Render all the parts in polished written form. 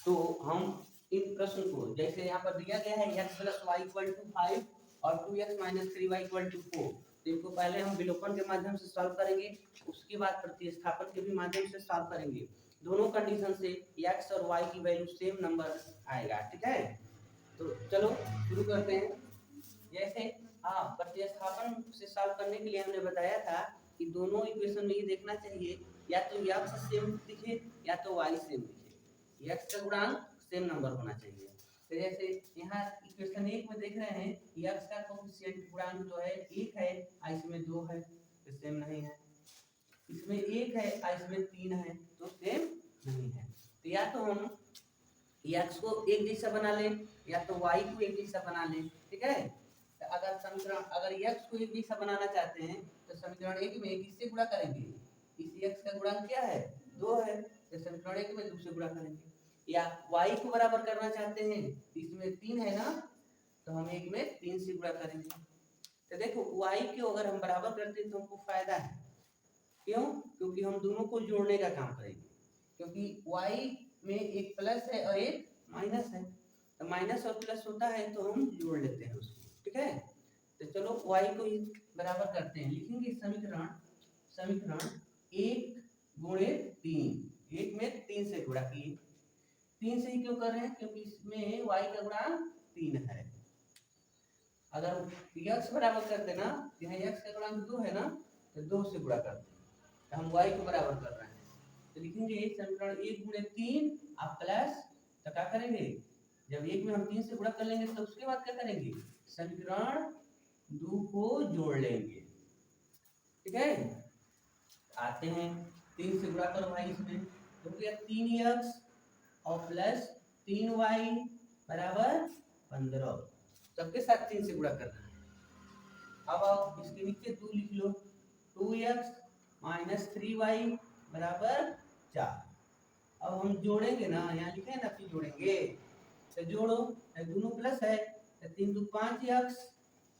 तो हम इन प्रश्न को जैसे यहाँ पर दिया गया है x + y = 5 और 2x - 3y = 4, तो इनको पहले हम विलोपन के माध्यम से सॉल्व करेंगे, उसके बाद प्रतिस्थापन के भी माध्यम से सॉल्व करेंगे। दोनों कंडीशन से x और y की वैल्यू सेम नंबर आएगा। ठीक है, तो चलो शुरू करते हैं। जैसे प्रतिस्थापन से सॉल्व करने के लिए हमने बताया था कि दोनों इक्वेशन में ये देखना चाहिए या तो x सेम दिखे या तो y सेम दिखे, x का गुणांक सेम नंबर होना चाहिए। तो जैसे यहाँ इक्वेशन 1 में देख रहे हैं कि x का कोएफिशिएंट गुणांक जो है 1 है, इसमें 2 है, तो सेम नहीं है। इसमें 1 है, इसमें 3 है, तो सेम नहीं है। तो या तो हम x को एक जैसा बना लें या तो y को एक जैसा बना लें। ठीक है, तो अगर समीकरण अगर x को एक जैसा बनाना चाहते हैं तो समीकरण 1 में किससे गुणा करेंगे? इस x का गुणांक क्या है? 2 है, तो समीकरण 1 में 2 से गुणा करेंगे। या y को बराबर करना चाहते हैं, इसमें 3 है ना, तो हम 1 में 3 से गुणा करेंगे। तो देखो y को अगर हम बराबर करते हैं तो हमको फायदा है। क्यों? क्योंकि हम दोनों को जोड़ने का काम करेंगे, क्योंकि y में एक प्लस है और एक माइनस है, तो माइनस और प्लस होता है तो हम जोड़ लेते हैं उसको। ठीक है, तो चलो y को बराबर करते हैं, लिखेंगे समीकरण 1 × 3, 1 में 3 से गुणा किए। 3 से ही क्यों कर रहे हैं? क्योंकि इसमें y का गुणांक 3 है। अगर x बराबर कर देना, यहाँ x का गुणांक 2 है ना, तो 2 से गुणा कर दें, तो हम y को बराबर कर रहे हैं। तो लिखेंगे समीकरण 1 × 3 आप प्लस, तो क्या करेंगे, जब 1 में हम 3 से गुणा कर लेंगे तो उसके बाद क्या करेंगे, समीकरण 2 को जोड़ लेंगे। ठीक है, आते हैं 3 से गुणा करो भाई, इसमें तो क्या 3x और प्लस 3y बराबर 15, सबके साथ 3 से गुणा करना है। अब आप इसके नीचे 2 लिख लो, 2x - 3y बराबर 4। अब हम जोड़ेंगे ना, यहाँ लिखे है ना कि जोड़ेंगे, तो जोड़ो, दोनों प्लस है, तो 3 × 2 = 5x,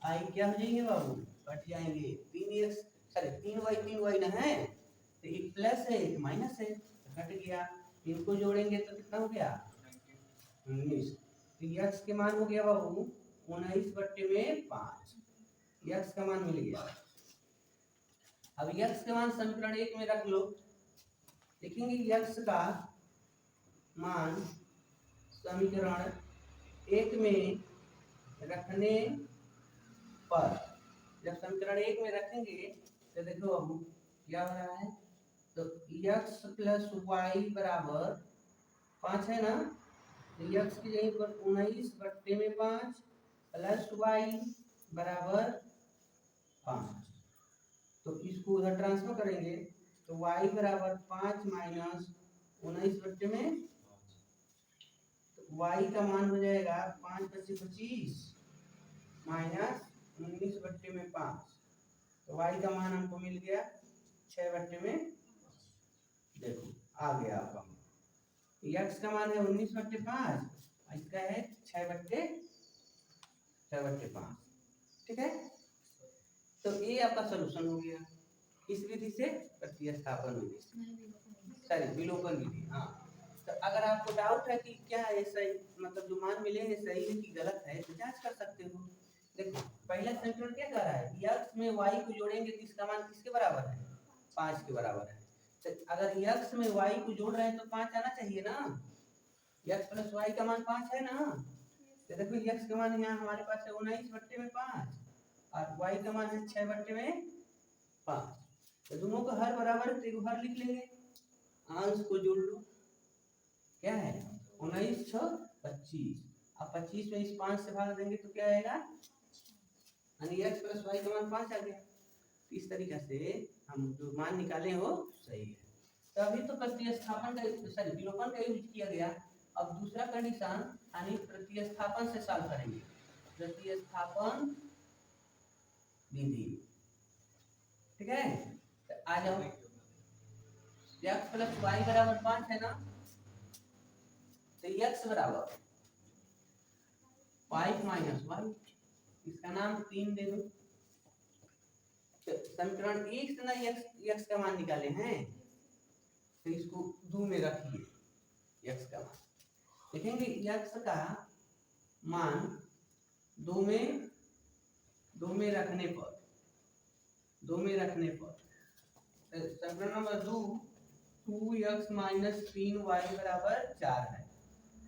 आई क्या हो जाएंगे बाबू, कट जाएंगे। 3x सॉरी 3y ना है, तो एक प्लस है एक माइनस है, तो कट गया। इनको जोड़ेंगे तो कितना हो गया, 19। तो x के मान हो गया बाबू 19/5, x का मान मिल गया। अब x का मान समीकरण 1 में रख लो, लिखेंगे x का मान समीकरण 1 में रखने पर, जब समीकरण 1 में रखेंगे तो देखो अब क्या हो रहा है, तो x + y बराबर 5 है ना, तो x की जगह पर 19/5 प्लस y बराबर 5, तो इसको उधर ट्रांसफर करेंगे तो y बराबर 5 माइनस 19/5, तो y का मान हो जाएगा 5 × 5 = 25 माइनस 19/5, तो y का मान हमको मिल गया 6/5। देखो आ गया आपका x का मान है 19/5, इसका है 6/5। ठीक है, तो ये आपका सलूशन हो गया इस विधि से, प्रतिस्थापन विधि, सॉरी विलोपन विधि। हाँ, तो अगर आपको डाउट है कि क्या है सही, मतलब जो मान मिले हैं सही है कि गलत है, तो जांच कर सकते हो। देखो पहला समीकरण क्या कह रहा है, x में y को जोड़ेंगे तो इसका मान किसके बराबर है, 5 के बराबर है। तो अगर x में y को जोड़ रहे हैं तो 5 आना चाहिए ना, x + y का मान 5 है ना। तो देखो x का मान यहाँ हमारे पास है 19/5 और y का मान है 6/5, तो दोनों का हर बराबर है तो एक हर लिख लेंगे, अंश को जोड़ लो, क्या है 19 × 6 = 25, अब 25 में इस 5 से भाग देंगे तो क्या आएगा, यानी x + y का मान 5 आ गया। इस तरीके से हम जो मान निकाले वो सही है। तो अभी तो प्रतिस्थापन का सॉरी विलोपन का यूज किया गया। अब दूसरा कंडीशन यानी प्रतिस्थापन से सॉल्व करेंगे, प्रतिस्थापन विधि। ठीक है, तो आ जाओ, x + y बराबर 5 है ना, तो x बराबर 5 - y, इसका नाम 3 दे दो। तो समीकरण 1 से ना x का मान निकाले हैं, तो इसको 2 में रखिए x का मान, देखेंगे x का मान दो में रखने पर समीकरण नंबर 2x माइनस 3y बराबर 4 है।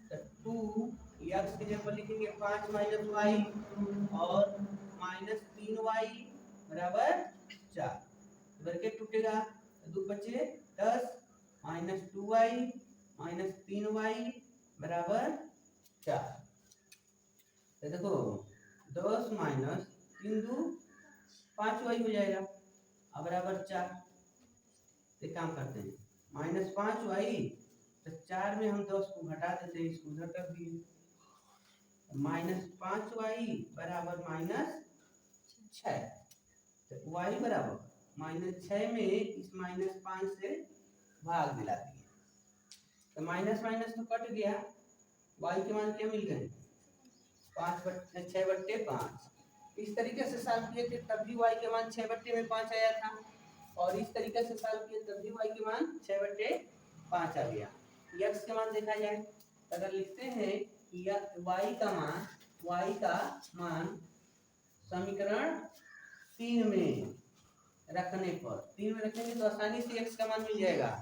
तो 2x की जगह पर लिखेंगे 5 माइनस वाई और माइनस 3y बराबर 4। ब्रैकेट टूटेगा तो 2 बचे 10 माइनस 2y माइनस 3y बराबर 4। तो देखो 10 माइनस 3 2 5y हो जाएगा अब बराबर 4। एक काम करते हैं माइनस 5y तो 4 में हम 10 को घटा देते हैं, इसको उधर कर दिए। माइनस 5y बराबर माइनस 6 तो y बराबर माइनस 6 में इस माइनस 5 से भाग दिला दिए तो माइनस माइनस तो कट गया, y के मान क्या मिल गए 6/5। इस तरीके से सॉल्व किए थे तब भी y के मान 6/5 आया था और इस तरीके से सॉल्व किए तब भी y के मान 6/5 आ गया। x के मान देखा जाए अगर लिखते हैं y का मान समीकरण 3 में रखने पर 3 में रखेंगे तो आसानी से x का मान मिल जाएगा।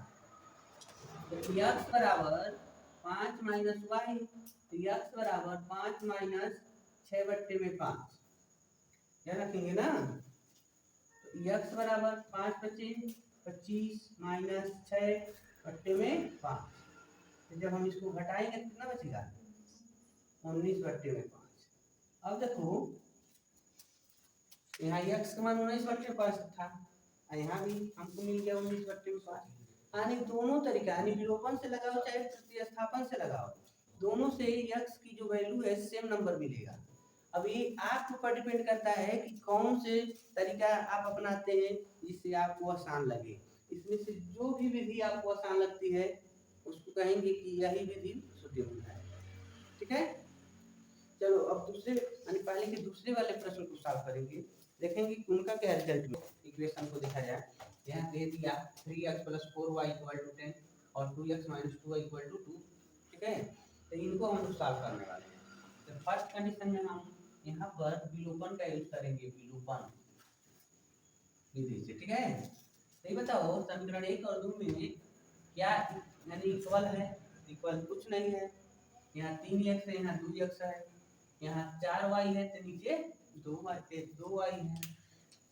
तो x बराबर 5 माइनस वाई तो x बराबर 5 माइनस 6/5 क्या रखेंगे ना। तो x बराबर 5 बचे 25 माइनस 6/5 तो जब हम इसको घटाएंगे तो कितना बचेगा 19/5। अब देखो यहाँ x का मान 19/5 था और यहाँ भी हमको मिल गया 19/5। यानी दोनों तरीका यानी विलोपन से लगाओ चाहे प्रतिस्थापन से लगाओ दोनों से x की जो वैल्यू है सेम नंबर मिलेगा। अभी आपके ऊपर डिपेंड करता है कि कौन से तरीका आप अपनाते हैं जिससे आपको आसान लगे। इसमें से जो भी विधि आपको आसान लगती है उसको कहेंगे कि यही विधि सुटेबल है। ठीक है, चलो अब दूसरे यानी पहले के दूसरे वाले प्रश्न को सॉल्व करेंगे, देखेंगे उनका क्या रिजल्ट में। इक्वेशन को देखा जाए यहाँ दे दिया 3x + 4y = 10 और 2x - 2y = 2। ठीक है, तो इनको हम सॉल्व करने वाले हैं। तो फर्स्ट कंडीशन में हम यहाँ पर विलोपन का यूज करेंगे, विलोपन विधि से। ठीक है, तो ये बताओ समीकरण 1 और 2 में क्या यानी इक्वल है, इक्वल कुछ नहीं है। यहाँ 3x है यहाँ 2x है, यहाँ 4y है तो नीचे 2y है।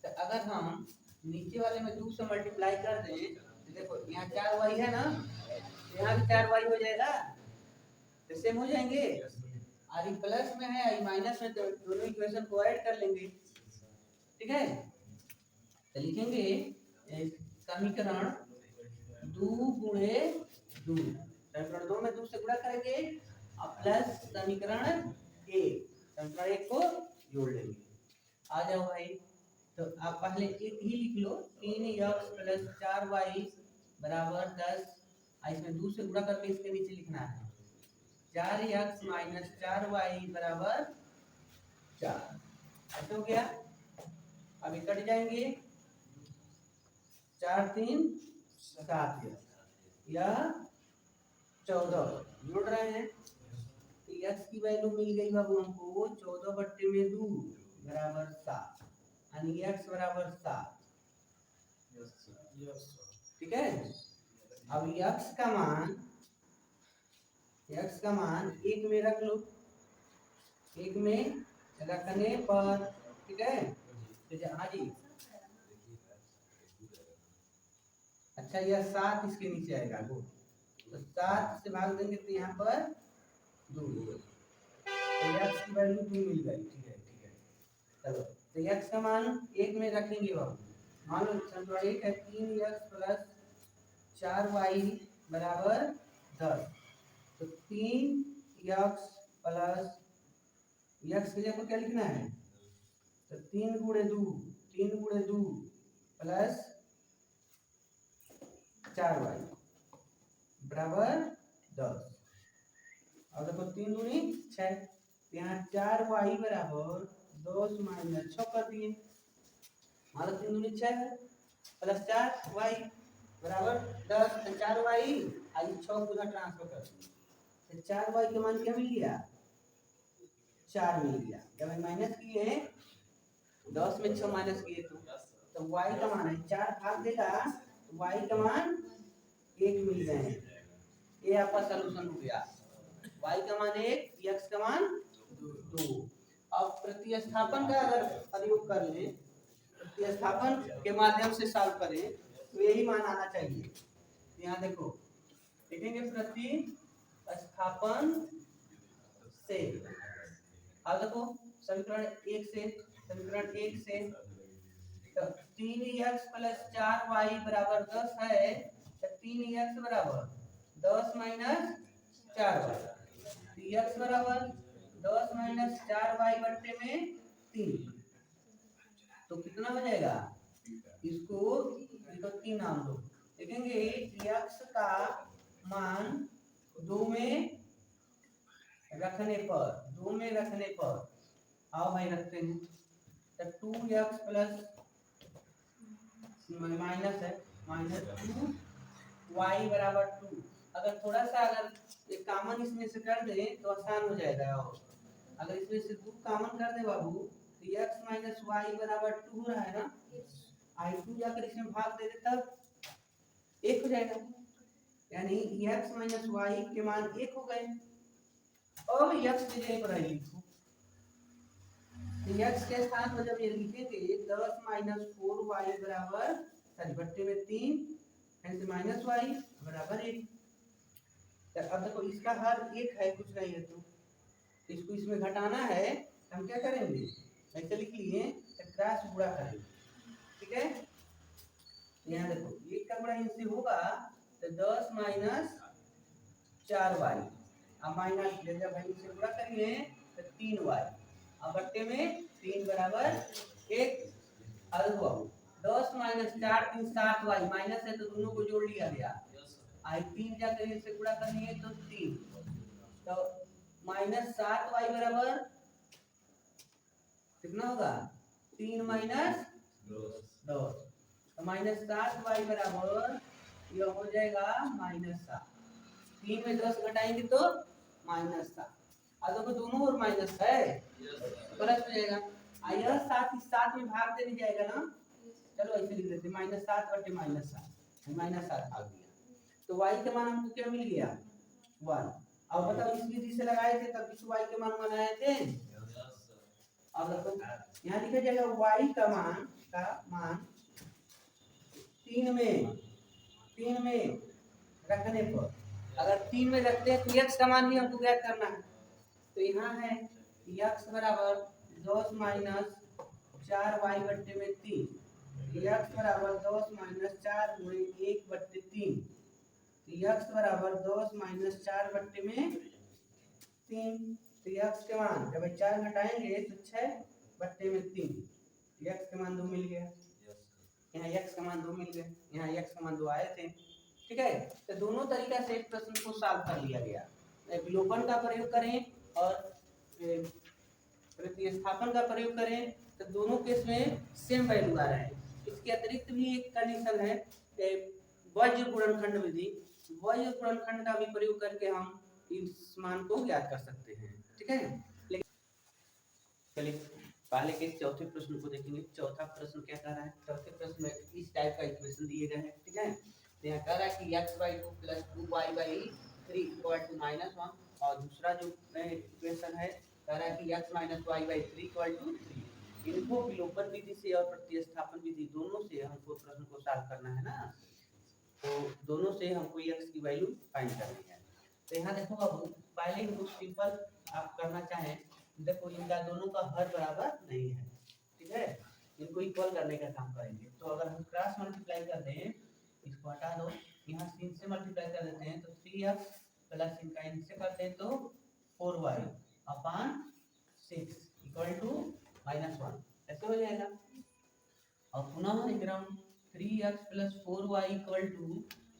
तो अगर हम नीचे वाले में 2 से मल्टीप्लाई कर दें तो देखो यहाँ 4y है ना, यहाँ भी 4y हो जाएगा तो सेम हो जाएंगे। और ये प्लस में है ये माइनस में तो दोनों इक्वेशन को ऐड कर लेंगे। ठीक है, तो लिखेंगे समीकरण 2 गुणे 2 समीकरण 2 में 2 से गुणा करेंगे और प्लस समीकरण 1 को जोड़ लेंगे। आ जाओ भाई, तो आप पहले एक ही लिख लो 3x + 4y बराबर 10। इसमें 2 से गुणा करके इसके नीचे लिखना है 4x - 4y बराबर 4। ऐसे हो गया। अभी कट जाएंगे 4 3 7 या 14 जोड़ रहे हैं तो x की वैल्यू मिल गई बाबू हमको 14/2 बराबर 7 यानी x बराबर 7। ठीक है, अब x का मान 1 में रख लो, 1 में रखने पर ठीक है हाँ जी। अच्छा यह 7 इसके नीचे आएगा तो 7 से भाग देंगे तो यहाँ पर 2 तो x की वैल्यू 2 मिल गई। ठीक है चलो, तो x का मान 1 में रखेंगे बाबू। मान लो समीकरण 1 है 3x + 4y बराबर 10। तो 3x प्लस x की जगह पर क्या लिखना है तो 3 × 2 प्लस 4y बराबर 10। और देखो 3 दूनी 6 यहाँ 4y बराबर 10 माइनस 6 कर दिए। हमारा 3 दूनी 6 है प्लस 4y बराबर 10 तो 4y आई 6 को उधर ट्रांसफर कर दिए तो 4y का मान क्या मिल गया, 4 मिल गया। जब माइनस किए 10 में 6 माइनस किए तो y का मान है 4 भाग देगा तो y का मान 1 मिल गए हैं। ये आपका सलूशन हो गया। y का मान 1, x का मान 2। अब प्रतिस्थापन का अगर प्रयोग कर लें, प्रतिस्थापन के माध्यम से सॉल्व करें तो यही मान आना चाहिए। यहाँ देखो लिखेंगे प्रतिस्थापन से, अब देखो समीकरण 1 से तो 3x + 4y = 10 है, तो 3x = 10 - 4y, तो x = 10 - 4y बट्टे में 3, तो कितना हो जाएगा, इसको 3 नाम दो, देखेंगे x का मान 2 में रखने पर आओ भाई रखते हैं, तो 2x प्लस माइनस है -2y = 2। अगर थोड़ा सा अगर एक कॉमन इसमें से कर दें तो आसान हो जाएगा। और अगर इसमें से 2 कॉमन कर दे बाबू तो x - y = 2 हो रहा है ना, i2 जाकर इसमें भाग दे दे तब 1 हो जाएगा, यानी x - y के मान 1 हो गए। अब x की जगह पर लिखो, x के स्थान पर जब ये लिखेंगे 10 - 4y = बट्टे में 3 ऐसे -y = 1। अब देखो इसका हर 1 है, कुछ नहीं है तो इसको इसमें घटाना है, हम क्या करेंगे ऐसे लिख लिए तो क्रॉस गुणा करेंगे, ठीक है। यहाँ देखो 1 का गुणा इनसे होगा तो 10 - 4y, अब माइनस जब हम इसे गुणा करेंगे तो 3y, अब बट्टे में 3 = 1। अब देखो 10 - 4 3 7y, माइनस है तो दोनों को जोड़ लिया गया, आई 3 जाकर इनसे गुणा करेंगे तो 3, तो -7y बराबर कितना होगा, 3 - 10, तो -7y बराबर यह हो जाएगा -7। 3 में 10 घटाएंगे तो -7, अब देखो दोनों और माइनस है प्लस हो जाएगा, यह 7 इस 7 में भाग देने जाएगा ना, चलो ऐसे लिख देते -7 बटे -7, -7 भाग दिया तो y के मान हमको क्या मिल गया, 1। अब बताओ इस विधि से लगाए थे तब इस y के मान बनाए थे। अब देखो यहाँ लिखा जाएगा y का मान 3 में रखने पर, अगर 3 में रखते हैं तो x का मान भी हमको ज्ञात करना है, तो यहाँ है x = 10 - 4y बट्टे में 3, x = 10 - 4 × 1 बट्टे 3, x = 10 - 4 बट्टे में 3, तो x के मान जब 4 घटाएंगे तो 6 बट्टे में 3, x के मान 2 मिल गया, यहाँ x का मान 2 मिल गया, यहाँ x का मान 2 आए थे, ठीक है। तो दोनों तरीका से इस प्रश्न को सॉल्व कर लिया गया, विलोपन का प्रयोग करें और प्रतिस्थापन का प्रयोग करें तो दोनों केस में सेम वैल्यू आ रहा है। इसके अतिरिक्त भी एक कंडीशन है वज्र गुणनखंड विधि, वज्र गुणनखंड का भी प्रयोग करके हम इस मान को ज्ञात कर सकते हैं, ठीक है। चलिए पहले के चौथे प्रश्न को देखेंगे। चौथा प्रश्न क्या कह रहा है, चौथे प्रश्न में इस टाइप का इक्वेशन दिए गए हैं, ठीक है। तो यहाँ कह रहा है कि x/2 + 2y/3 = -1, और दूसरा जो इक्वेशन है कह रहा है कि x - y/3 = 3। इनको विलोपन विधि से और प्रतिस्थापन विधि दोनों से हमको प्रश्न को सॉल्व करना है ना, तो दोनों से हमको x की वैल्यू फाइंड करनी है। तो यहाँ देखो अब पहले इनको सिंपल आप करना चाहें, देखो इनका दोनों का हर बराबर नहीं है, ठीक है, इनको इक्वल करने का काम करेंगे। तो अगर हम क्रॉस मल्टीप्लाई कर दें, इसको हटा दो, यहाँ से इनसे मल्टीप्लाई कर देते हैं तो 3x प्लस इनका इनसे करते हैं तो 4y/6 = -1, ऐसे हो जाएगा। और पुनः लिख रहा हूँ 3x + 4y =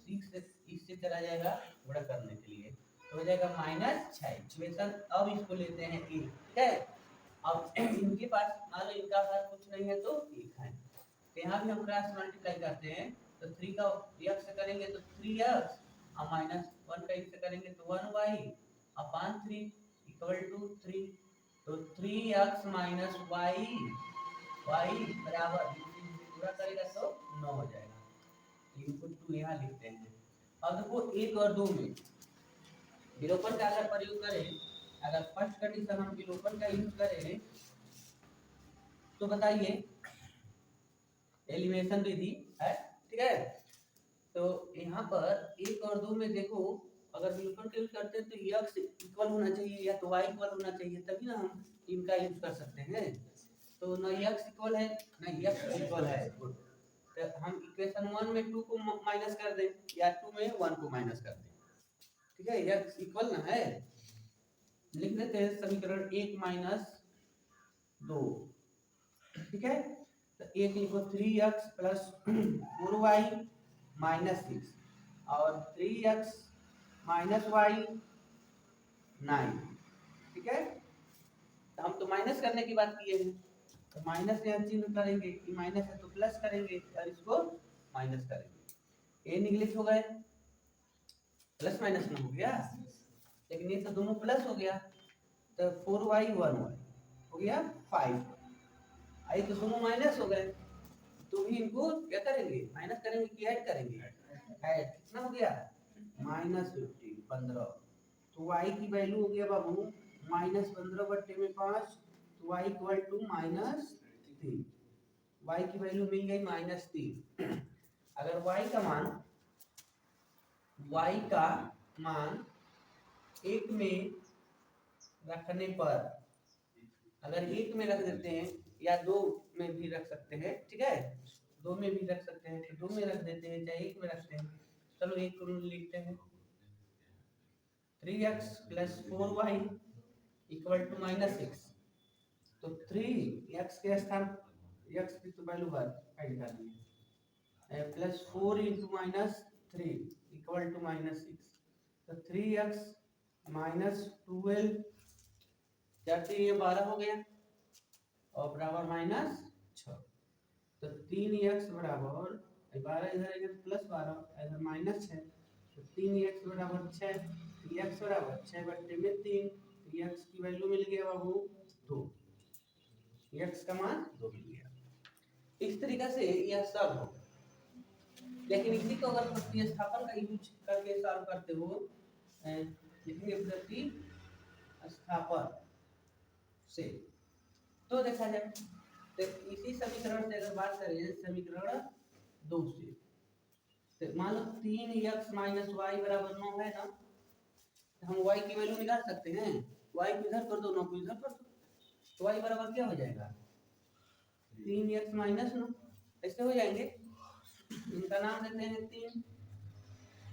6, इससे चला जाएगा गुणा करने के लिए तो हो जाएगा -6। इक्वेशन अब इसको लेते हैं 1, ठीक है। अब इनके पास मान लो इनका हर कुछ नहीं है तो 1 है, तो यहाँ भी हम क्रॉस मल्टीप्लाई करते हैं तो 3 का x से करेंगे तो 3x और -1 का x से करेंगे तो 1y अपान 3 इक्वल टू 3। तो 3x माइनस वाई बराबर पूरा करेगा तो 9 हो जाएगा। इनको 2 यहाँ लिखते हैं। अब देखो 1 और 2 में विलोपन का अगर प्रयोग करें, अगर फर्स्ट कंडीशन हम विलोपन का यूज करें तो बताइए, एलिमिनेशन विधि है, ठीक है। तो यहाँ पर 1 और 2 में देखो, अगर विलोपन का यूज करते हैं तो x इक्वल होना चाहिए या तो y इक्वल होना चाहिए, तभी ना हम इनका यूज कर सकते हैं। तो ना x इक्वल है ना x इक्वल है। गुड। तो हम इक्वेशन 1 में 2 को माइनस कर दें या 2 में 1 को माइनस कर दें, ठीक है। x इक्वल ना है, लिख देते हैं समीकरण 1 माइनस 2, ठीक है। तो 1 लिखो 3x प्लस 4y माइनस 6 और 3x माइनस y 9, ठीक है। तो हम तो माइनस करने की बात किए हैं, तो माइनस यहाँ चिन्ह करेंगे, कि माइनस है तो प्लस करेंगे और इसको माइनस करेंगे। ए निगलेक्ट हो गए, प्लस माइनस में हो गया, लेकिन ये तो दोनों प्लस हो गया। तो 4y 1y हो गया 5, आई तो दोनों माइनस हो गए, तो भी इनको क्या करेंगे, माइनस करेंगे कि ऐड करेंगे, ऐड। कितना हो गया माइनस 15 15। तो y की वैल्यू हो गया बाबू माइनस 15 बट्टे में 5, तो y equal to minus 3। y की वैल्यू मिल गई माइनस 3। अगर y का मान 1 में रखने पर, अगर 1 में रख देते हैं या 2 में भी रख सकते हैं, ठीक है, 2 में भी रख सकते हैं, तो 2 में रख देते हैं चाहे 1 में रखते हैं। चलो 1 को लिखते हैं, 3x plus 4y equal to minus 6। तो 3x के स्थान x की तो वैल्यू ऐड कर दी, plus 4 into minus 3 equal to minus 6। तो 3x माइनस 12 ये 12 हो गया और बराबर माइनस 6। तो 3x बराबर 12 इधर प्लस 12 इधर माइनस 6, तो 3x बराबर 6, x बराबर 6 बट्टे में 3, x की वैल्यू मिल गया बाबू 2, x का मान 2 मिल गया। इस तरीका से यह सब हो। लेकिन इसी को अगर प्रतिस्थापन का यूज करके सॉल्व करते हो, लिखेंगे प्रतिस्थापन से, तो देखा जाए तो इसी समीकरण से अगर बात करें, समीकरण 2 से, तो मान लो 3x माइनस वाई बराबर 9 है ना, तो हम y की वैल्यू निकाल सकते हैं। y को इधर कर दो, 9 को इधर कर दो, तो y बराबर क्या हो जाएगा 3x माइनस 9, ऐसे हो जाएंगे। इनका नाम देते हैं 3।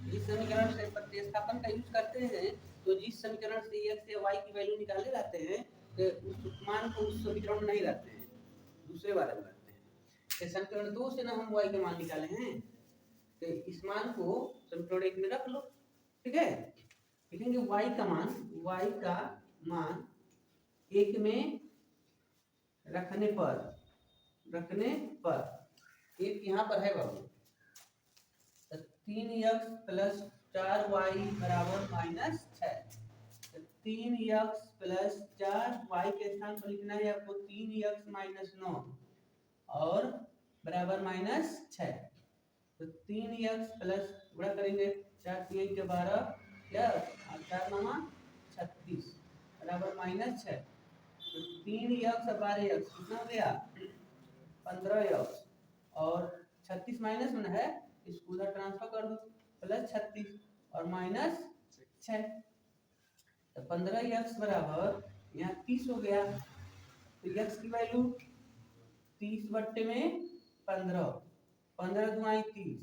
इस समीकरण से प्रतिस्थापन का यूज करते हैं, तो जिस समीकरण से x या y की वैल्यू निकाले जाते हैं, तो उस मान को उस समीकरण में नहीं रखते हैं, दूसरे बारे में रखते हैं। तो समीकरण 2 से ना हम y के मान निकाले हैं, तो इस मान को समीकरण 1 में रख लो, ठीक है। लिखेंगे y का मान 1 में रखने पर 1 यहाँ पर है बाबू, 3x प्लस 4y बराबर माइनस 6। 3x प्लस 4y के स्थान पर लिखना है आपको 3x माइनस 9 और बराबर माइनस 6। तो 3x प्लस गुणा करेंगे 4 3 के 12 या 4 9 36 बराबर माइनस 6। तो 3x 12x कितना हो गया 15x और 36 माइनस में है, इसको उधर ट्रांसफर कर दो, प्लस 36 और माइनस 6। तो 15x बराबर यहाँ 30 हो गया, तो x की वैल्यू 30 बट्टे में 15, 15 दुआई 30,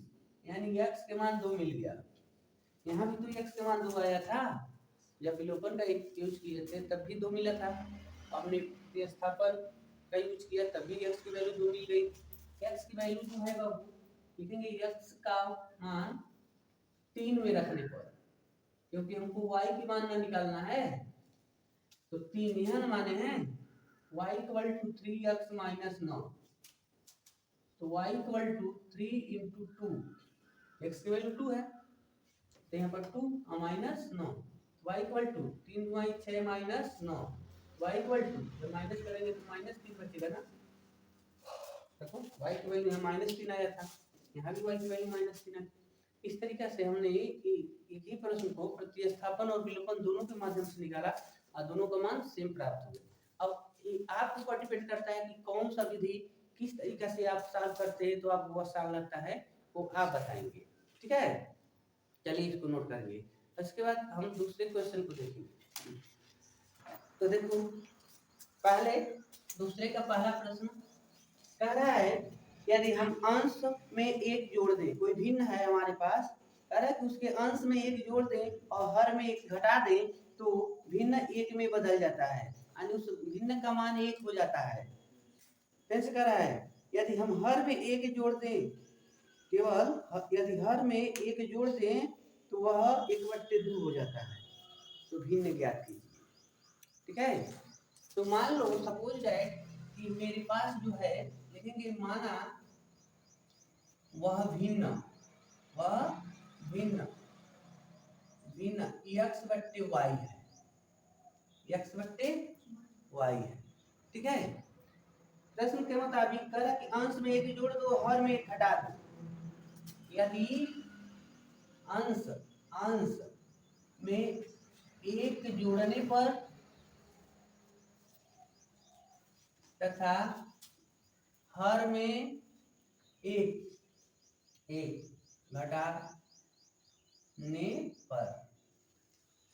यानी x के मान 2 मिल गया। यहाँ भी तो x के मान 2 आया था, जब विलोपन का यूज किए थे तब भी 2 मिला था, हमने प्रतिस्थापन का यूज किया तब भी x की वैल्यू 2 मिल गई। x की वैल्यू जो है बाबू, लिखेंगे x का मान 3 में रखने पर, क्योंकि हमको y की मान ना निकालना है, तो 3 यहाँ माने हैं y equal to 3x minus 9, तो y equal to 3 into 2, x की वैल्यू 2 है, तो यहाँ पर 2 और माइनस 9, y इक्वल टू 3 गुना 6 माइनस 9 y इक्वल टू जब माइनस करेंगे तो माइनस 3 बचेगा ना। देखो y की वैल्यू यहाँ -3 आया था, यहाँ भी y की वैल्यू -3 है। इस तरीके से हमने एक ही प्रश्न को प्रतिस्थापन और विलोपन दोनों के माध्यम से निकाला और दोनों का मान सेम प्राप्त हो गया। अब आपके ऊपर डिपेंड करता है कि कौन सा विधि किस तरीके से आप सॉल्व करते हैं, तो आपको बहुत आसान लगता है वो आप बताएंगे। ठीक है, चलिए इसको नोट करेंगे। इसके बाद हम दूसरे क्वेश्चन को देखेंगे। तो देखो पहले दूसरे का पहला प्रश्न कह रहा है यदि हम अंश में एक जोड़ दें, कोई भिन्न है हमारे पास, कह रहा है कि उसके अंश में एक जोड़ दें और हर में एक घटा दें तो भिन्न एक में बदल जाता है, यानी उस भिन्न का मान एक हो जाता है। कैसे कह रहा है यदि हम हर में एक जोड़ दें, केवल यदि हर में एक जोड़ दें तो वह 1/2 हो जाता है, तो भिन्न ज्ञात कीजिए। ठीक है, तो मान लो सपोज दैट कि मेरे पास जो है लिखेंगे माना वह भिन्न x/y है, x/y है। ठीक है, प्रश्न के मुताबिक कह रहा कि अंश में एक जोड़ दो हर में एक घटा दो। यदि अंश में एक जोड़ने पर तथा हर में एक घटाने पर,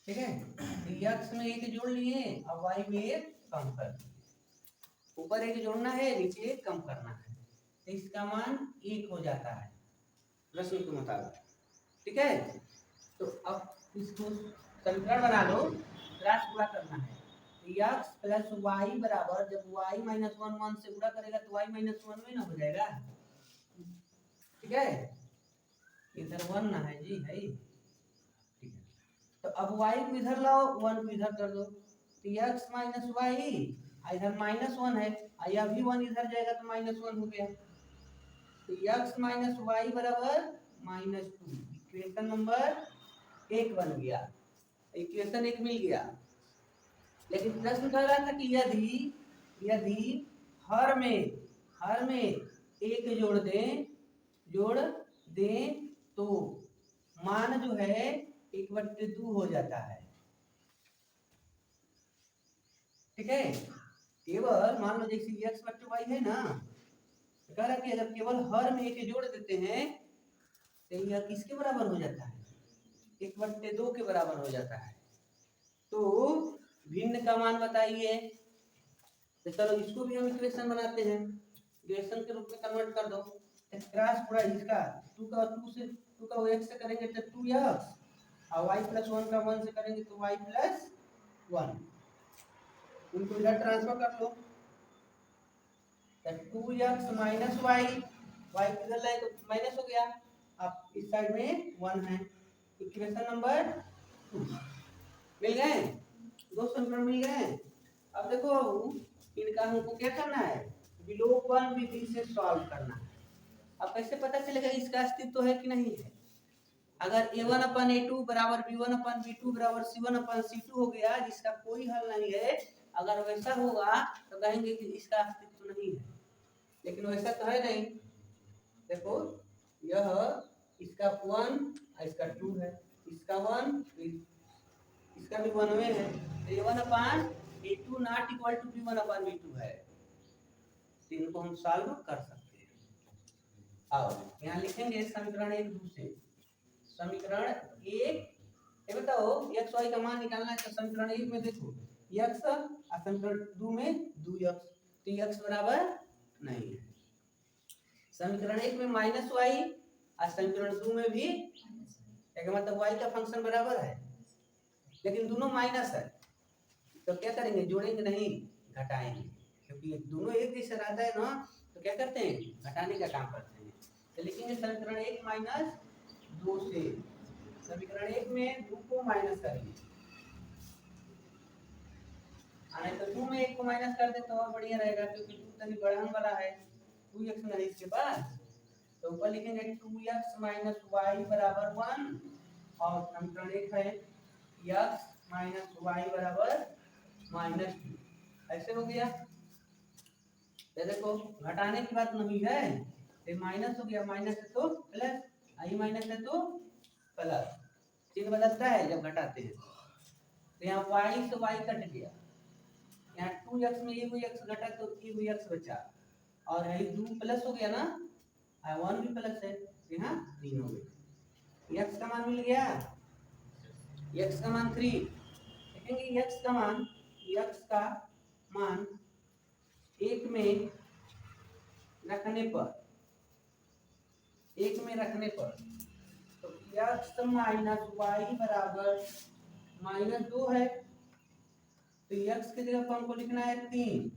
ठीक है, तो x में एक जोड़ लिए अब y में एक कम कर दिए, ऊपर एक जोड़ना है नीचे एक कम करना है, तो इसका मान 1 हो जाता है प्रश्न के मुताबिक। ठीक है, तो अब इसको समीकरण बना लो, राशि पूरा करना है। x प्लस वाई बराबर, जब y -1 1 से गुणा करेगा तो y -1 में ना हो जाएगा। ठीक है, इधर 1 ना है जी, है ठीक है, तो अब y को इधर लाओ 1 को इधर कर दो, तो x माइनस वाई इधर -1 है, यह भी 1 इधर जाएगा तो -1 हो गया, तो x माइनस वाई बराबर -2, इक्वेशन नंबर 1 बन गया, इक्वेशन 1 मिल गया। लेकिन प्रश्न कह रहा था कि यदि हर में एक जोड़ दें तो मान जो है 1/2 हो जाता है। ठीक है, केवल मान लो जैसे x/y है ना, तो कह रहा कि अगर केवल हर में एक जोड़ देते हैं तो यह किसके बराबर हो जाता है, 1/2 के बराबर हो जाता है। तो भिन्न का मान बताइए, तो चलो इसको भी हम इक्वेशन बनाते हैं, इक्वेशन के रूप में कन्वर्ट कर दो। क्रॉस पूरा इसका 2 का 2 का x से करेंगे तो 2x और y + 1 का 1 से करेंगे तो y + 1, उनको इधर ट्रांसफर कर लो, तो 2x - y, y इधर लाए तो माइनस हो गया, अब इस साइड में 1 है, इक्वेशन नंबर 2 मिल गए, दो समीकरण मिल गए। अब देखो इनका हमको क्या करना है, विलोपन विधि से सॉल्व करना है। अब कैसे पता चलेगा इसका अस्तित्व है कि नहीं है, अगर a1/a2 बराबर b1/b2 बराबर c1/c2 हो गया जिसका कोई हल नहीं है, अगर वैसा होगा तो कहेंगे कि इसका अस्तित्व नहीं है, लेकिन वैसा तो है नहीं। देखो यह इसका 1 इसका 2 है, इसका 1 इसका भी 1 में है, तो a1/a2 not equal to b1/b2 है, तो इनको हम सॉल्व कर सकते हैं। अब यहाँ लिखेंगे समीकरण 1 दूसरे, समीकरण 1 ये बताओ x y का मान निकालना है, तो समीकरण 1 में देखो x और समीकरण 2 में 2x, तो x बराबर नहीं है। समीकरण 1 में -y और समीकरण 2 में भी, इसका मतलब y का फंक्शन बराबर है, लेकिन दोनों माइनस है, तो क्या करेंगे, जोड़ेंगे नहीं घटाएंगे, क्योंकि दोनों एक जैसा रहता है ना, तो क्या करते हैं घटाने का काम करते हैं। तो लिखेंगे समीकरण 1 - 2 से, समीकरण 1 में 2 को माइनस करेंगे, तो 2 में 1 को माइनस कर दे तो और बढ़िया रहेगा, क्योंकि 2 तनी बढ़ाने वाला है, 2x नहीं इसके पास, तो ऊपर लिखेंगे 2x - y बराबर 1, और समीकरण 1 है x माइनस वाई बराबर -2। ऐसे हो गया। ये देखो घटाने की बात नहीं है, ये माइनस हो गया, माइनस है तो प्लस, आई माइनस है तो प्लस, चिन्ह बदलता है जब घटाते हैं। तो यहाँ y से y कट गया, यहाँ 2x में ये x घटा तो ये x बचा, और यही 2 प्लस हो गया ना, 1 भी प्लस है, यहाँ 3 हो गया। x का मान मिल गया, x का मान 3 देखेंगे, x का मान 1 में रखने पर तो x माइनस वाई बराबर -2 है, तो x की जगह पर हमको लिखना है 3,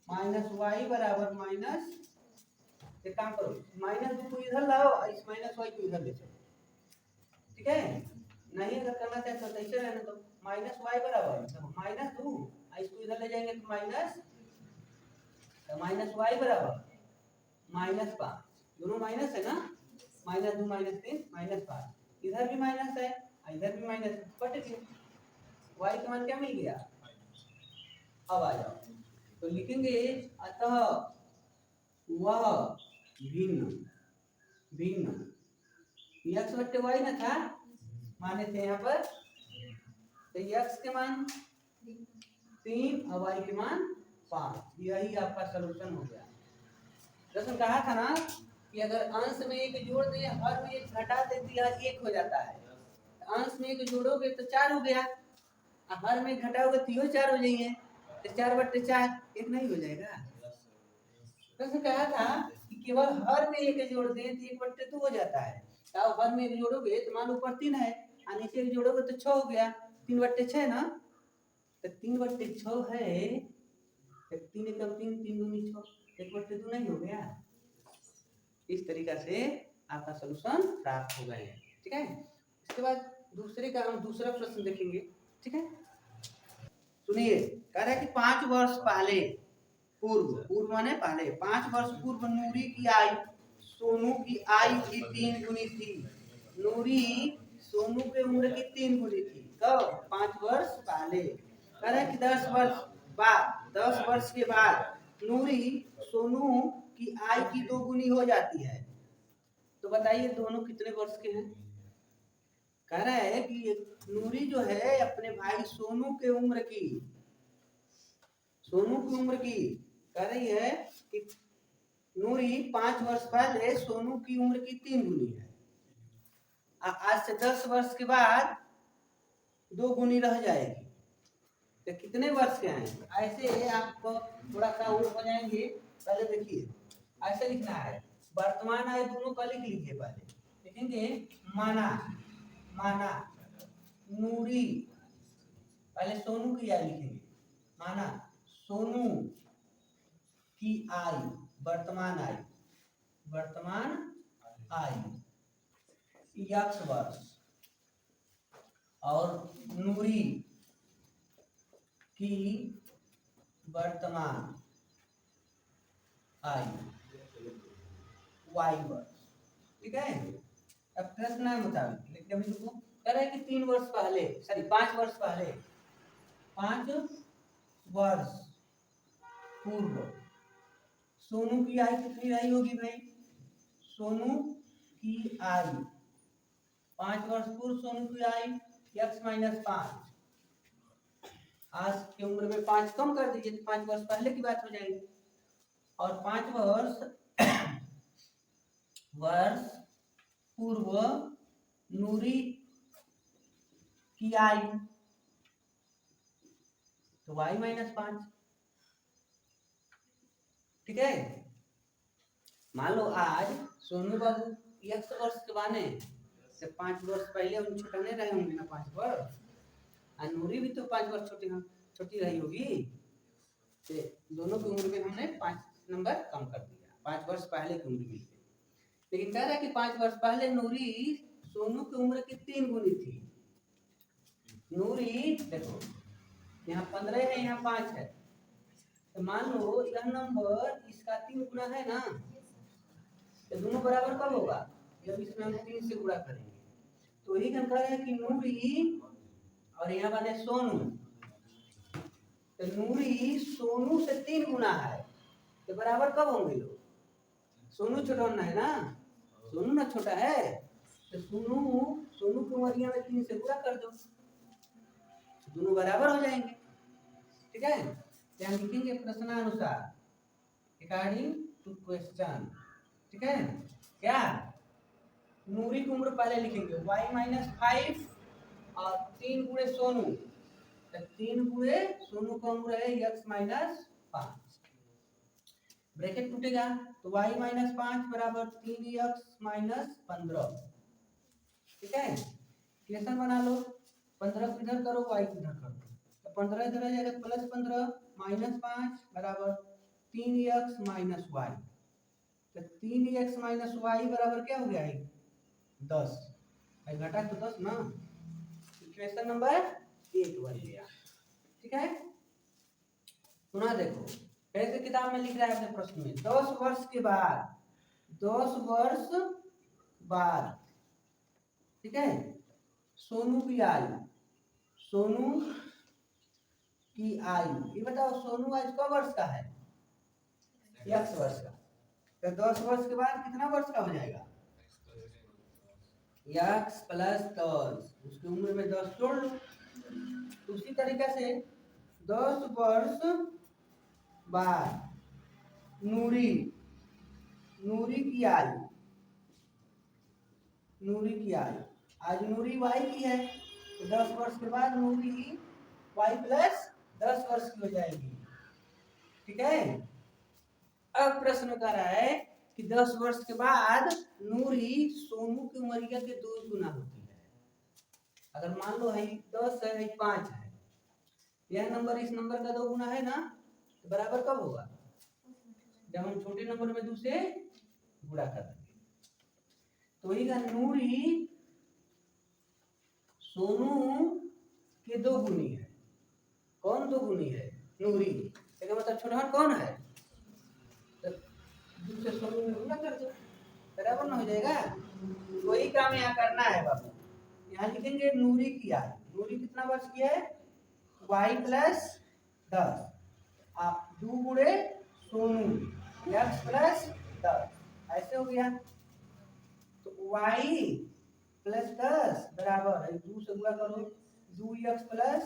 माइनस वाई बराबर माइनस, एक काम करो -2 को इधर लाओ और इस -y को इधर ले चलो, ठीक है। नहीं अगर करना चाहे तो ऐसे रहने दो, -y बराबर -2, इसको इधर ले जाएंगे तो -y बराबर -5, दोनों माइनस है ना, -2 -3 -5, इधर भी माइनस है इधर भी माइनस, कट गया, y का मान क्या मिल गया। अब आ जाओ तो लिखेंगे, अतः वह भिन्न x बट्टे y ना था, माने थे यहाँ पर, तो x के मान 3 और y के मान 5, यही आपका सलूशन हो गया। दरअसल कहा था ना कि अगर अंश में एक जोड़ दे, हर में एक घटा दे तो यह 1 हो जाता है, अंश में एक जोड़ोगे तो 4 हो गया, हर में घटाओगे तो यो 4 हो जाएंगे, तो 4/4 1 नहीं हो जाएगा। तो कहा था कि केवल हर में एक जोड़ दें तो 1/2 हो जाता है, तो हर में एक जोड़ोगे तो मान ऊपर 3 है और नीचे एक जोड़ोगे तो 6 हो गया, 3/6 ना, तो 3/6 है, तो 3 एकम 3, 3 दूनी 6, 1/2 नहीं हो गया। इस तरीका से आपका सलूशन प्राप्त हो गए, ठीक है। इसके बाद दूसरे का हम दूसरा प्रश्न देखेंगे, ठीक है। सुनिए, कह रहा है कि 5 वर्ष पहले पूर्व माने पहले, 5 वर्ष पूर्व नूरी की आयु सोनू की आयु की 3 गुनी थी। नूरी सोनू के उम्र की 3 गुनी थी, कब? 5 वर्ष पहले। कह रहा है कि 10 वर्ष के बाद नूरी सोनू की आयु की 2 गुनी हो जाती है, तो बताइए दोनों कितने वर्ष के हैं। कह रहा है कि नूरी जो है अपने भाई सोनू की उम्र की कह रही है कि नूरी 5 वर्ष पहले सोनू की उम्र की 3 गुनी है, आज से 10 वर्ष के बाद 2 गुनी रह जाएगी, तो कितने वर्ष के हैं। ऐसे आपको थोड़ा सा और हो जाएंगे, पहले देखिए ऐसे लिखना है, वर्तमान आयु दोनों का लिख लीजिए, पहले लिखेंगे माना नूरी, पहले सोनू की आयु लिखेंगे, माना सोनू की आयु वर्तमान आयु x वर्ष, और नूरी की वर्तमान आयु y वर्ष, ठीक है। अब प्रश्न मुताबिक लिखते हैं, इसको कह रहा है कि 5 वर्ष पहले 5 वर्ष पूर्व सोनू की आयु कितनी रही होगी भाई। सोनू की आयु 5 वर्ष पूर्व सोनू की आयु x-5, आज की उम्र में 5 कम कर दीजिए तो 5 वर्ष पहले की बात हो जाएगी, और 5 वर्ष पूर्व नूरी की आयु तो y-5, ठीक है। मान लो आज सोनू बाबू 1 वर्ष के बाने से 5 वर्ष पहले उन छोटे रहे होंगे ना 5 वर्ष, और नूरी भी तो 5 वर्ष छोटी रही होगी, तो दोनों की उम्र में हमने 5 नंबर कम कर दिया, 5 वर्ष पहले की उम्र मिल गई। लेकिन कह रहा है कि 5 वर्ष पहले नूरी सोनू की उम्र की 3 गुनी थी। नूरी देखो यहाँ 15 है, यहाँ 5 है, तो मान लो यह नंबर इसका 3 गुना है ना, तो दोनों बराबर कब होगा, जब इसमें हम 3 से गुणा करेंगे। तो यही कह रहा है कि नूरी और यहाँ बने सोनू। तो नूरी सोनू से 3 गुना है, तो बराबर कब होंगे लोग? सोनू छोटा है ना, सोनू ना छोटा है, तो सोनू की उमरिया में 3 से गुणा कर दो, दोनों बराबर हो जाएंगे। ठीक है, यहाँ लिखेंगे प्रश्नानुसार अकॉर्डिंग टू क्वेश्चन। ठीक है, क्या नूरी की उम्र पहले लिखेंगे y-5 और 3 गुणे सोनू, तो 3 गुणे सोनू का उम्र है x-5, ब्रैकेट टूटेगा तो y-5 बराबर 3x-15। ठीक है, इक्वेशन बना लो, 15 को इधर करो, y को इधर करो, तो 15 इधर आ जाएगा प्लस 15 माइनस 5 बराबर 3x-y, तो 3x-y बराबर क्या हो गया है 10, घटा तो 10 ना, इक्वेशन नंबर 1 बन गया। ठीक है, सुना देखो, कैसे किताब में लिख रहा है अपने प्रश्न में, 10 वर्ष के बाद, 10 वर्ष बाद, ठीक है, सोनू की आयु, सोनू की आयु, ये बताओ सोनू आज कब वर्ष का है? x वर्ष का, तो 10 वर्ष के बाद कितना वर्ष का हो जाएगा? x प्लस 10, उसकी उम्र में 10 जोड़ लो। उसी तरीके से 10 वर्ष बाद नूरी की आयु, आज नूरी y की है, तो 10 वर्ष के बाद नूरी y प्लस 10 वर्ष की हो जाएगी। ठीक है, अब प्रश्न कर रहा है कि 10 वर्ष के बाद नूरी सोनू की उम्र के 2 गुना होती है। अगर मान लो है 10 है 5 है, यह नंबर इस नंबर का 2 गुना है ना, तो बराबर कब होगा? जब हम छोटे नंबर में 2 से गुणा कर देंगे। तो वही का नूरी सोनू के 2 गुनी है। कौन 2 गुनी है? नूरी। इसका मतलब छोटा कौन है? तो 2 से सोनू में गुणा कर दो, बराबर ना हो जाएगा। वही काम यहाँ करना है बाबू। यहाँ लिखेंगे नूरी की आयु, नूरी कितना वर्ष की है? y प्लस 10, आप 2 गुणे सोनू x प्लस 10, ऐसे हो गया। तो y प्लस 10 बराबर है 2 से गुणा करो 2x प्लस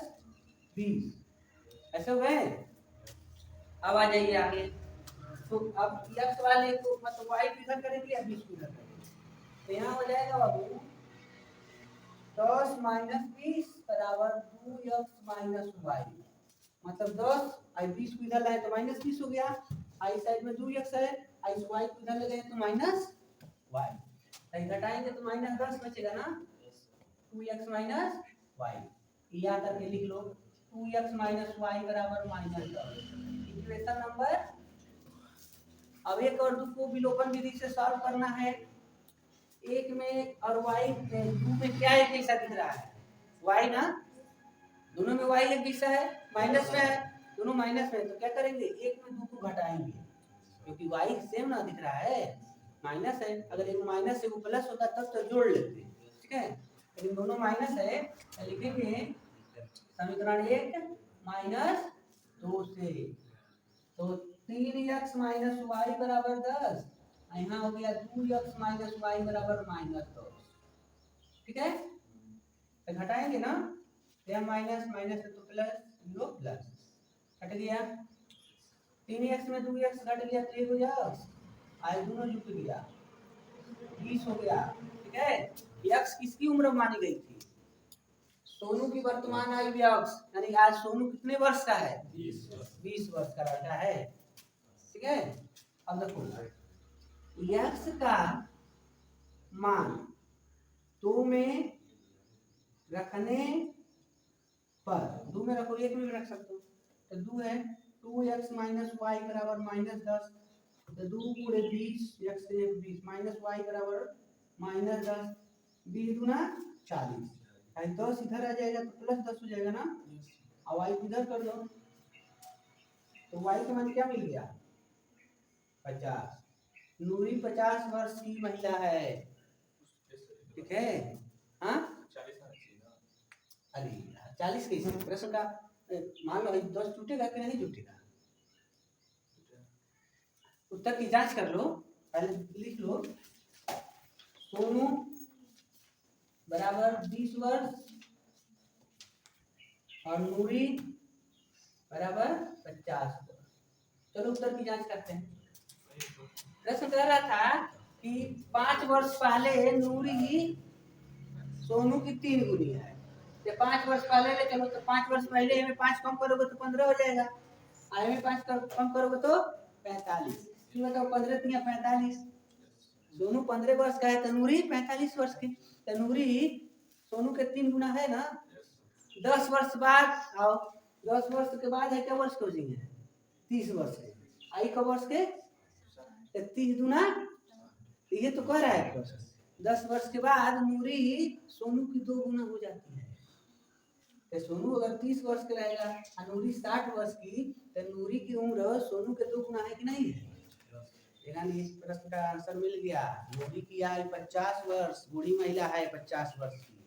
20, ऐसे हो गए। अब आ जाइए आगे, तो अब x वाले को मतलब y किधर करेंगे या 20 को इधर करेंगे, तो यहाँ हो जाएगा बाबू 10 माइनस 20 बराबर 2x माइनस y, मतलब 10 और 20 को इधर लाए तो माइनस 20 हो गया, आई साइड में 2x है, आई y को इधर ले गए तो माइनस y, घटाएंगे तो माइनस 10 बचेगा ना, 2x माइनस y, याद करके लिख लो 2x माइनस y बराबर माइनस 10। इक्वेशन नंबर, अब एक और 2 को विलोपन विधि से सॉल्व करना है। एक में और y 2 में क्या एक जैसा दिख रहा है? y ना, दोनों में y एक जैसा है, माइनस में है, दोनों माइनस में, तो क्या करेंगे एक में 2 को घटाएंगे, क्योंकि y सेम ना दिख रहा है, माइनस है, अगर एक माइनस से वो प्लस होता तब तो जोड़ लेते। ठीक है, लेकिन दोनों माइनस है, तो लिखेंगे समीकरण 1 माइनस 2 से, तो 3x माइनस वाई बराबर 10, यहाँ हो गया 2x माइनस वाई बराबर माइनस 10। ठीक है, तो घटाएंगे ना, यह माइनस माइनस है तो प्लस, 0 प्लस, घट गया 3x में 2x घट गया 3 हो जाओ, आज दोनों जुट गया 20 हो गया। ठीक है, x किसकी उम्र मानी गई थी? सोनू की वर्तमान आयु x, यानी आज सोनू कितने वर्ष का है? 20 वर्ष का लड़का है। ठीक है, अब देखो x का मान 2 में रखने पर, 2 में रखो, 1 में भी रख सकते हो, तो 2 है 2x माइनस वाई बराबर माइनस 10, तो 2 गुणे 20 x से 20 माइनस वाई बराबर माइनस 10, 20 गुना 40, 10 इधर आ जाएगा तो प्लस 10 हो जाएगा ना, और y इधर कर दो, तो y का मान क्या मिल गया? 50। नूरी 50 वर्ष की महिला है। ठीक है, हाँ अरे 40 कैसे? प्रश्न का मान लो 10 टूटेगा कि नहीं टूटेगा? उत्तर की जांच कर लो, पहले लिख लो। सोनू बराबर 20 वर्ष और नूरी बराबर 50 वर्ष। चलो उत्तर की जांच करते हैं। प्रश्न कह रहा था कि 5 वर्ष पहले नूरी सोनू की 3 गुनी है। 5 वर्ष पहले ले चलो, तो 5 वर्ष पहले में 5 कम करोगे तो 15 हो जाएगा, और में 5 कम करोगे तो 45। फिर बताओ 15 3 45। सोनू 15 वर्ष का है, तनूरी 45 वर्ष की। तनूरी सोनू के 3 गुना है ना। 10 वर्ष बाद आओ, 10 वर्ष के बाद है क्या वर्ष को जी है 30 वर्ष के। आई का वर्ष के 30 गुना, ये तो कह रहा है 10 वर्ष के बाद नूरी सोनू की 2 गुना हो जाती है। तो सोनू अगर 30 वर्ष के रहेगा और नूरी 60 वर्ष की, तो नूरी की उम्र सोनू के 2 गुना है कि नहीं है? इस प्रश्न का आंसर मिल गया। नूरी की आयु 50 वर्ष, बूढ़ी महिला है 50 वर्ष की।